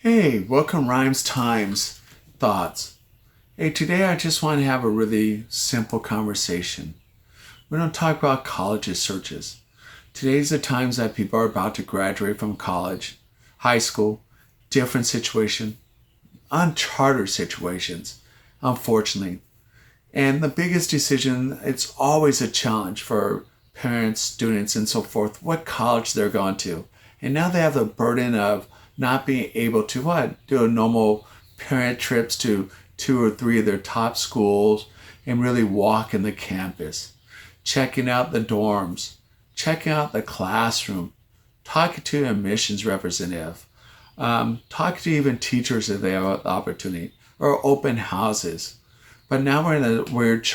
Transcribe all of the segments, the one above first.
Hey, welcome Rhymes Times Thoughts. Hey, today I just want to have a really simple conversation. We don't talk about college searches. Today's the times that people are about to graduate from college, high school, different situation, uncharted situations, unfortunately. And the biggest decision, it's always a challenge for parents, students, and so forth, what college they're going to. And now they have the burden of not being able to do a normal parent trips to two or three of their top schools and really walk in the campus, checking out the dorms, checking out the classroom, talking to an admissions representative, talking to even teachers if they have the opportunity, or open houses. But now we're in a weird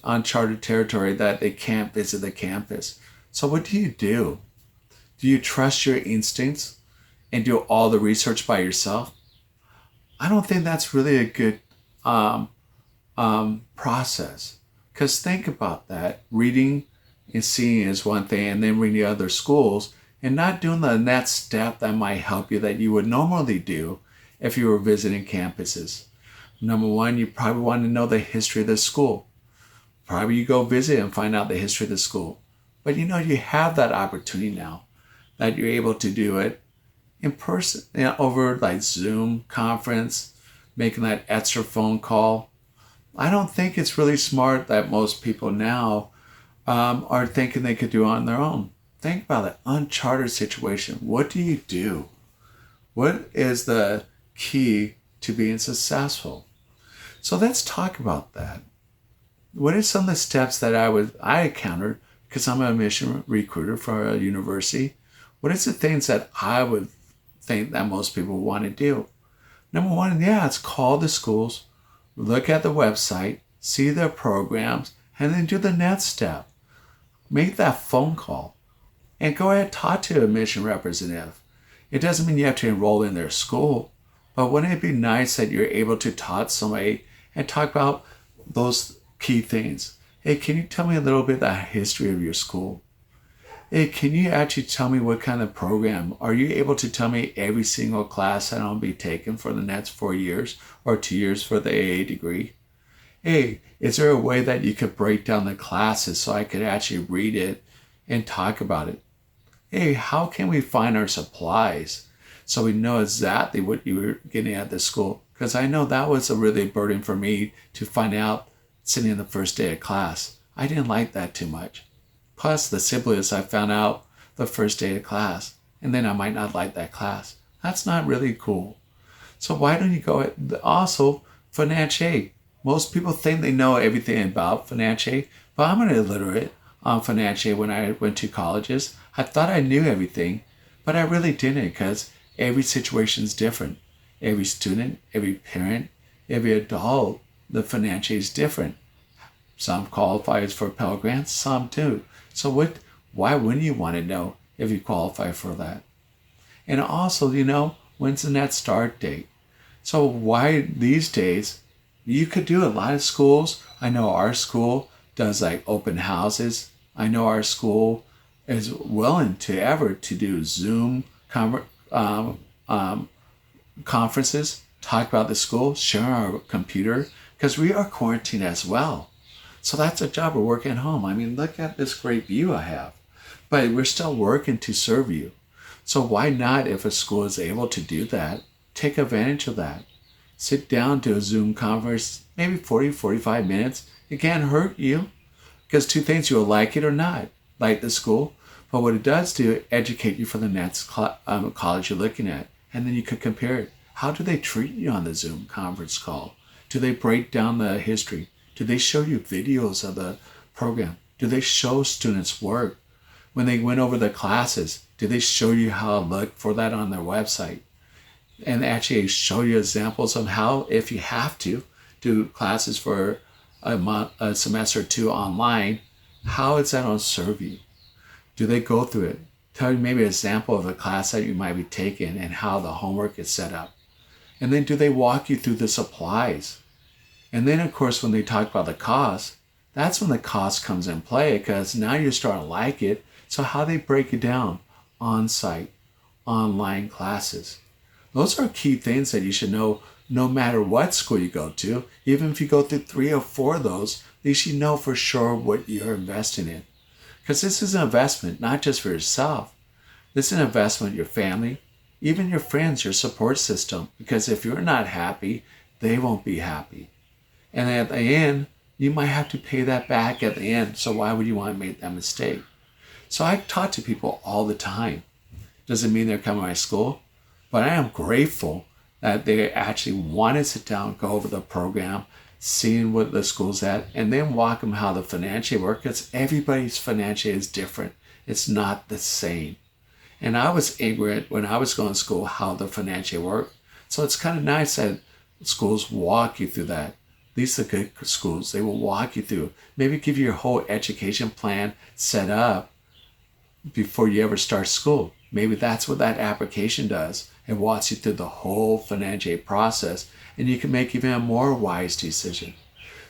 uncharted territory that they can't visit the campus. So what do you do? Do you trust your instincts and do all the research by yourself? I don't think that's really a good process. Because think about that. Reading and seeing is one thing, and then reading other schools and not doing the next step that might help you that you would normally do if you were visiting campuses. Number one, you probably want to know the history of the school. Probably you go visit and find out the history of the school. But you have that opportunity now that you're able to do it in person, over like Zoom conference, making that extra phone call. I don't think it's really smart that most people now are thinking they could do it on their own. Think about the uncharted situation. What do you do? What is the key to being successful? So let's talk about that. What are some of the steps that I encountered because I'm a mission recruiter for a university? What is the things that I would think that most people want to do? Number one, it's call the schools, look at the website, see their programs, and then do the next step. Make that phone call and go ahead and talk to a mission representative. It doesn't mean you have to enroll in their school, but wouldn't it be nice that you're able to talk to somebody and talk about those key things? Hey, can you tell me a little bit about the history of your school? Hey, can you actually tell me what kind of program? Are you able to tell me every single class that I'll be taking for the next 4 years or 2 years for the AA degree? Hey, is there a way that you could break down the classes so I could actually read it and talk about it? Hey, how can we find our supplies so we know exactly what you were getting at the school? Because I know that was a really burden for me to find out sitting in the first day of class. I didn't like that too much. Plus the syllabus I found out the first day of class, and then I might not like that class. That's not really cool. So why don't you go ahead? Also, financial aid. Most people think they know everything about financial aid, but I'm an illiterate on financial aid when I went to colleges. I thought I knew everything, but I really didn't because every situation is different. Every student, every parent, every adult, the financial aid is different. Some qualify for Pell Grants, some do. So why wouldn't you want to know if you qualify for that? And also, when's the next start date? So why these days, you could do a lot of schools. I know our school does like open houses. I know our school is willing to do Zoom conferences, talk about the school, share our computer, because we are quarantined as well. So that's a job of working at home. I mean, look at this great view I have. But we're still working to serve you. So why not, if a school is able to do that, take advantage of that? Sit down to a Zoom conference, maybe 40, 45 minutes. It can't hurt you. Because two things, you'll like it or not. Like the school. But what it does do, educate you for the next college you're looking at. And then you could compare it. How do they treat you on the Zoom conference call? Do they break down the history? Do they show you videos of the program? Do they show students work? When they went over the classes, do they show you how to look for that on their website? And actually show you examples of how, if you have to, do classes for a semester or two online, how is that going to serve you? Do they go through it? Tell you maybe an example of a class that you might be taking and how the homework is set up. And then do they walk you through the supplies? And then, of course, when they talk about the cost, that's when the cost comes in play, because now you're starting to like it. So how they break it down? On-site, online classes. Those are key things that you should know no matter what school you go to. Even if you go through 3 or 4 of those, at least you know for sure what you're investing in. Because this is an investment, not just for yourself. This is an investment in your family, even your friends, your support system. Because if you're not happy, they won't be happy. And at the end, you might have to pay that back at the end. So why would you want to make that mistake? So I talk to people all the time. Doesn't mean they're coming to my school, but I am grateful that they actually want to sit down, go over the program, seeing what the school's at, and then walk them how the financially work. Because everybody's financially is different. It's not the same. And I was ignorant when I was going to school how the financially work. So it's kind of nice that schools walk you through that. These are good schools. They will walk you through, maybe give you your whole education plan set up before you ever start school. Maybe that's what that application does. It walks you through the whole financial process, and you can make even a more wise decision.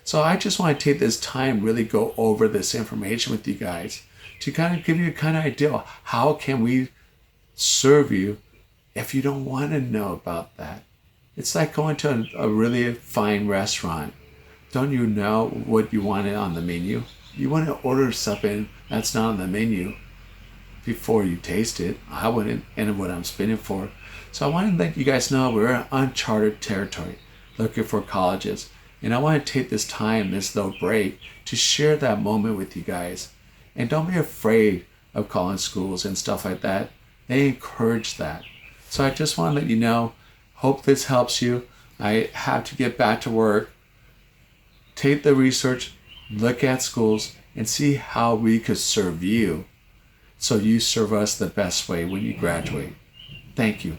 So I just want to take this time, really go over this information with you guys to kind of give you a kind of idea. How can we serve you if you don't want to know about that? It's like going to a really fine restaurant. Don't you know what you want on the menu? You want to order something that's not on the menu before you taste it. I wouldn't, and what I'm spending for. So I want to let you guys know we're in uncharted territory looking for colleges. And I want to take this time, this little break, to share that moment with you guys. And don't be afraid of calling schools and stuff like that. They encourage that. So I just want to let you know, hope this helps you. I have to get back to work. Take the research, look at schools, and see how we could serve you so you serve us the best way when you graduate. Thank you.